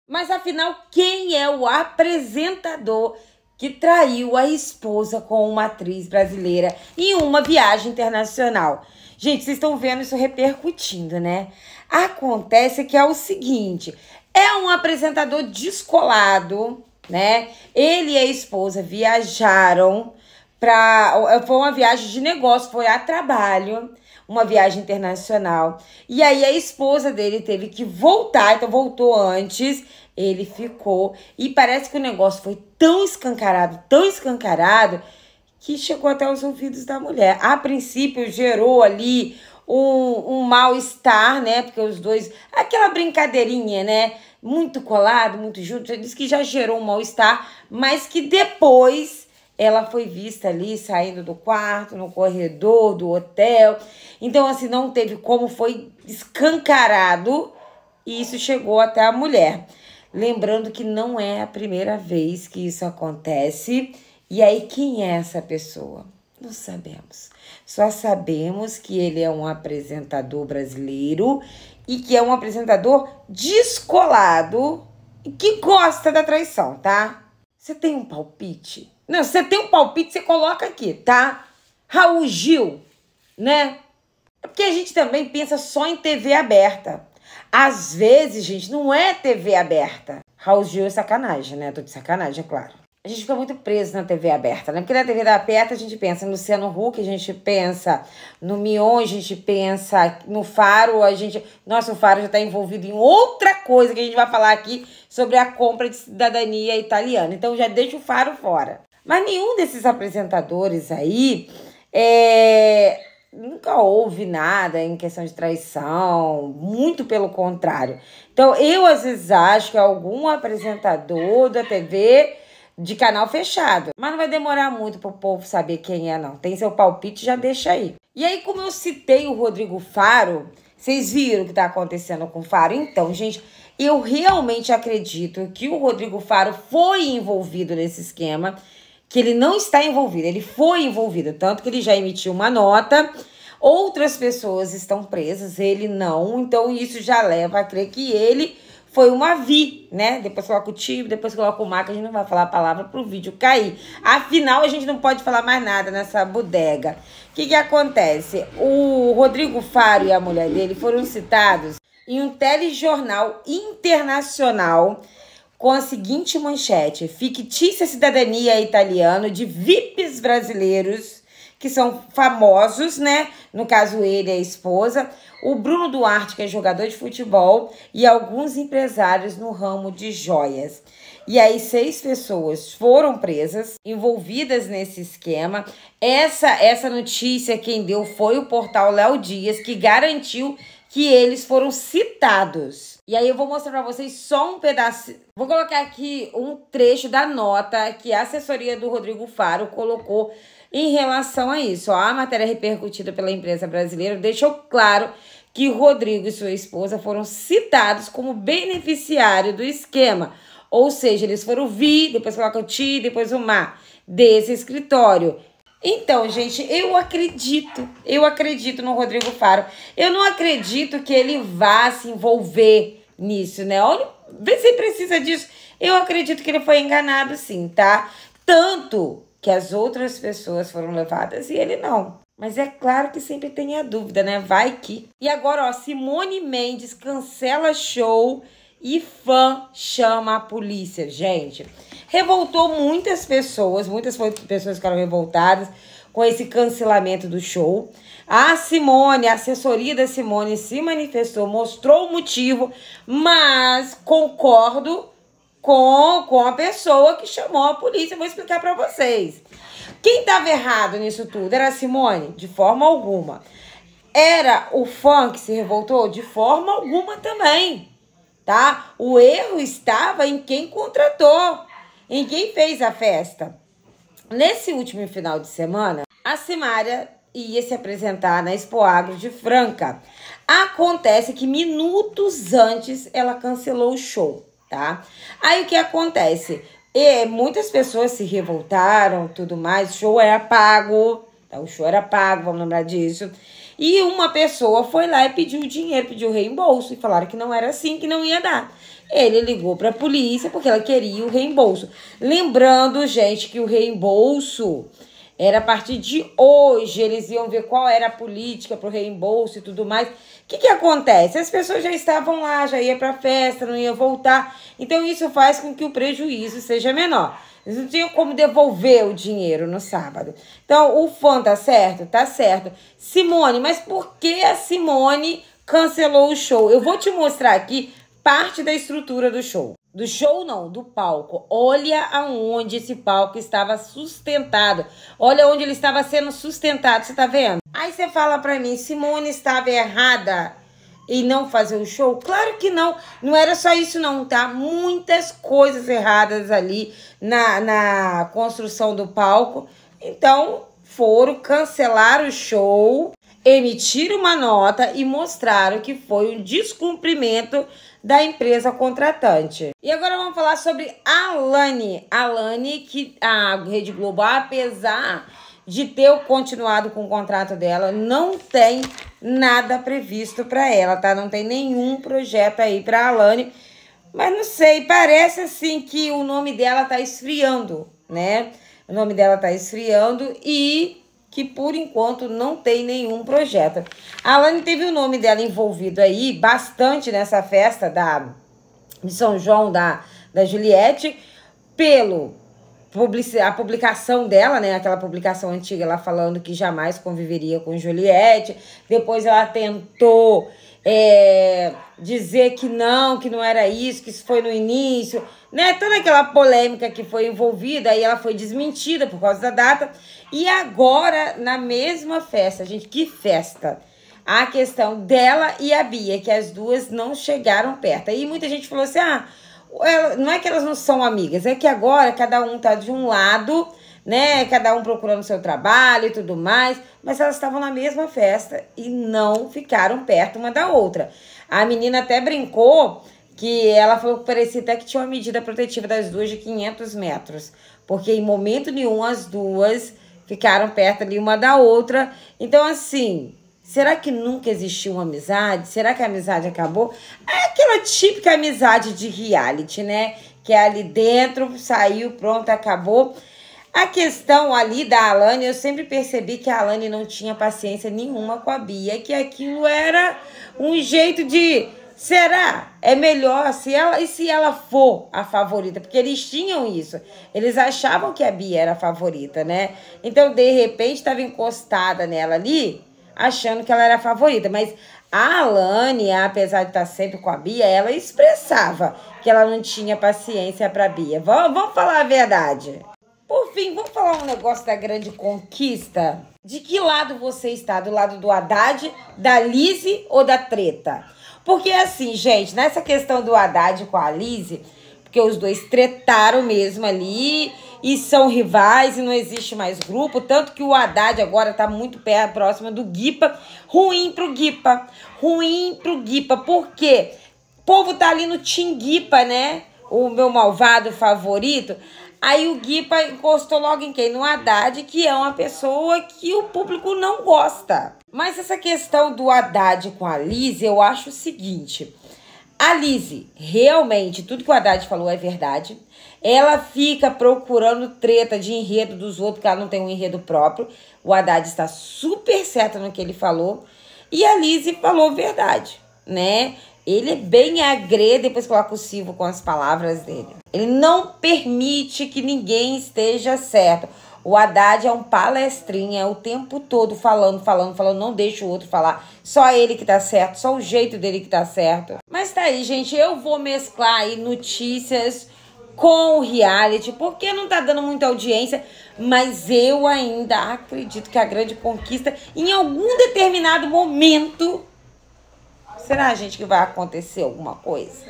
Mas afinal, quem é o apresentador que traiu a esposa com uma atriz brasileira em uma viagem internacional? Gente, vocês estão vendo isso repercutindo, né? Acontece que é o seguinte, é um apresentador descolado, né? Ele e a esposa viajaram foi uma viagem de negócio, foi a trabalho, uma viagem internacional. E aí a esposa dele teve que voltar, então voltou antes, ele ficou. E parece que o negócio foi tão escancarado, que chegou até os ouvidos da mulher. A princípio gerou ali um mal-estar, né? Porque os dois, aquela brincadeirinha, né? Muito colado, muito junto, já disse que já gerou um mal-estar, mas que depois ela foi vista ali saindo do quarto, no corredor do hotel. Então, assim, não teve como, foi escancarado e isso chegou até a mulher. Lembrando que não é a primeira vez que isso acontece. E aí, quem é essa pessoa? Não sabemos. Só sabemos que ele é um apresentador brasileiro e que é um apresentador descolado e que gosta da traição, tá? Você tem um palpite? Não, se você tem um palpite, você coloca aqui, tá? Raul Gil, né? É porque a gente também pensa só em TV aberta. Às vezes, gente, não é TV aberta. Raul Gil é sacanagem, né? Tô de sacanagem, é claro. A gente fica muito preso na TV aberta, né? Porque na TV aberta a gente pensa no Luciano Huck, a gente pensa no Mion, a gente pensa no Faro, Nossa, o Faro já tá envolvido em outra coisa que a gente vai falar aqui sobre a compra de cidadania italiana. Então já deixa o Faro fora. Mas nenhum desses apresentadores aí nunca houve nada em questão de traição, muito pelo contrário. Então eu às vezes acho que algum apresentador da TV de canal fechado. Mas não vai demorar muito pro povo saber quem é, não. Tem seu palpite, já deixa aí. E aí, como eu citei o Rodrigo Faro, vocês viram o que tá acontecendo com o Faro? Então, gente, eu realmente acredito que o Rodrigo Faro foi envolvido nesse esquema, que ele não está envolvido, ele foi envolvido, tanto que ele já emitiu uma nota. Outras pessoas estão presas, ele não. Então, isso já leva a crer que ele foi uma vi, né? Depois coloca o tio, depois coloca o marca, a gente não vai falar a palavra pro vídeo cair. Afinal, a gente não pode falar mais nada nessa bodega. O que acontece? O Rodrigo Faro e a mulher dele foram citados em um telejornal internacional com a seguinte manchete: fictícia cidadania italiana de VIPs brasileiros que são famosos, né? No caso, ele e a esposa. O Bruno Duarte, que é jogador de futebol, e alguns empresários no ramo de joias. E aí, 6 pessoas foram presas, envolvidas nesse esquema. Essa notícia quem deu foi o portal Léo Dias, que garantiu que eles foram citados. E aí eu vou mostrar pra vocês só um pedaço. Vou colocar aqui um trecho da nota que a assessoria do Rodrigo Faro colocou em relação a isso. Ó, a matéria repercutida pela imprensa brasileira deixou claro que Rodrigo e sua esposa foram citados como beneficiário do esquema. Ou seja, eles foram depois coloca o ti, depois o ma, desse escritório. Então, gente, eu acredito no Rodrigo Faro. Eu não acredito que ele vá se envolver nisso, né? Olha, vê se precisa disso. Eu acredito que ele foi enganado sim, tá? Tanto que as outras pessoas foram levadas e ele não. Mas é claro que sempre tem a dúvida, né? Vai que... E agora, ó, Simone Mendes cancela show e fã chama a polícia. Gente, revoltou muitas pessoas ficaram revoltadas com esse cancelamento do show. A Simone, a assessoria da Simone se manifestou, mostrou o motivo, mas concordo com a pessoa que chamou a polícia. Eu vou explicar pra vocês. Quem estava errado nisso tudo? Era a Simone? De forma alguma. Era o fã que se revoltou? De forma alguma também, tá? O erro estava em quem contratou, em quem fez a festa. Nesse último final de semana, a Simária ia se apresentar na Expo Agro de Franca. Acontece que minutos antes ela cancelou o show, tá? Aí o que acontece? Muitas pessoas se revoltaram, tudo mais, o show era pago, tá? O show era pago, vamos lembrar disso. E uma pessoa foi lá e pediu dinheiro, pediu reembolso, e falaram que não era assim, que não ia dar. Ele ligou para a polícia porque ela queria o reembolso. Lembrando, gente, que o reembolso era a partir de hoje. Eles iam ver qual era a política para o reembolso e tudo mais. O que acontece? As pessoas já estavam lá, já iam para a festa, não iam voltar. Então, isso faz com que o prejuízo seja menor. Eles não tinham como devolver o dinheiro no sábado. Então, o fã tá certo? Tá certo. Simone, mas por que a Simone cancelou o show? Eu vou te mostrar aqui parte da estrutura do show. Do show não, do palco. Olha aonde esse palco estava sustentado. Olha onde ele estava sendo sustentado, você tá vendo? Aí você fala pra mim, Simone estava errada e não fazer o show? Claro que não. Não era só isso não, tá? Muitas coisas erradas ali na construção do palco. Então, foram cancelar o show, emitiram uma nota e mostraram que foi um descumprimento da empresa contratante. E agora vamos falar sobre a Alane. A Alane, que a Rede Globo, apesar de ter continuado com o contrato dela, não tem nada previsto para ela, tá? Não tem nenhum projeto aí para a Alane. Mas não sei, parece assim que o nome dela tá esfriando, né? O nome dela tá esfriando e que por enquanto não tem nenhum projeto. A Alane teve o nome dela envolvido aí bastante nessa festa de São João da Juliette, a publicação dela, né? Aquela publicação antiga, ela falando que jamais conviveria com Juliette. Depois ela tentou dizer que não era isso, que isso foi no início, né? Toda aquela polêmica que foi envolvida, aí ela foi desmentida por causa da data. E agora, na mesma festa, gente, que festa! A questão dela e a Bia, que as duas não chegaram perto. Aí muita gente falou assim, não é que elas não são amigas, é que agora cada um tá de um lado, né? Cada um procurando seu trabalho e tudo mais, mas elas estavam na mesma festa e não ficaram perto uma da outra. A menina até brincou que ela falou que parecia até que tinha uma medida protetiva das duas de 500 metros, porque em momento nenhum as duas ficaram perto ali uma da outra. Então, assim, será que nunca existiu uma amizade? Será que a amizade acabou? É aquela típica amizade de reality, né? Que é ali dentro, saiu, pronto, acabou. A questão ali da Alane, eu sempre percebi que a Alane não tinha paciência nenhuma com a Bia, que aquilo era um jeito de... Será? É melhor se ela for a favorita? Porque eles tinham isso. Eles achavam que a Bia era a favorita, né? Então, de repente, estava encostada nela ali, achando que ela era a favorita. Mas a Alane, apesar de estar sempre com a Bia, ela expressava que ela não tinha paciência para a Bia. Vamos falar a verdade. Por fim, vamos falar um negócio da grande conquista? De que lado você está? Do lado do Haddad, da Lizzy ou da treta? Porque assim, gente, nessa questão do Haddad com a Lizzy, porque os dois tretaram mesmo ali e são rivais e não existe mais grupo, tanto que o Haddad agora tá muito próximo do Guipa. Ruim pro Guipa, por quê? O povo tá ali no Tim Guipa, né? O meu malvado favorito. Aí o Guipa encostou logo em quem? No Haddad, que é uma pessoa que o público não gosta. Mas essa questão do Haddad com a Lizzy, eu acho o seguinte. A Lizzy, realmente, tudo que o Haddad falou é verdade. Ela fica procurando treta de enredo dos outros, porque ela não tem um enredo próprio. O Haddad está super certo no que ele falou. E a Lizzy falou verdade, né? Ele é bem agrê, depois coloca o Silvio com as palavras dele. Ele não permite que ninguém esteja certo. O Haddad é um palestrinha, é o tempo todo falando, não deixa o outro falar. Só ele que tá certo, só o jeito dele que tá certo. Mas tá aí, gente, eu vou mesclar aí notícias com o reality, porque não tá dando muita audiência, mas eu ainda acredito que a grande conquista, em algum determinado momento... Será, gente, que vai acontecer alguma coisa?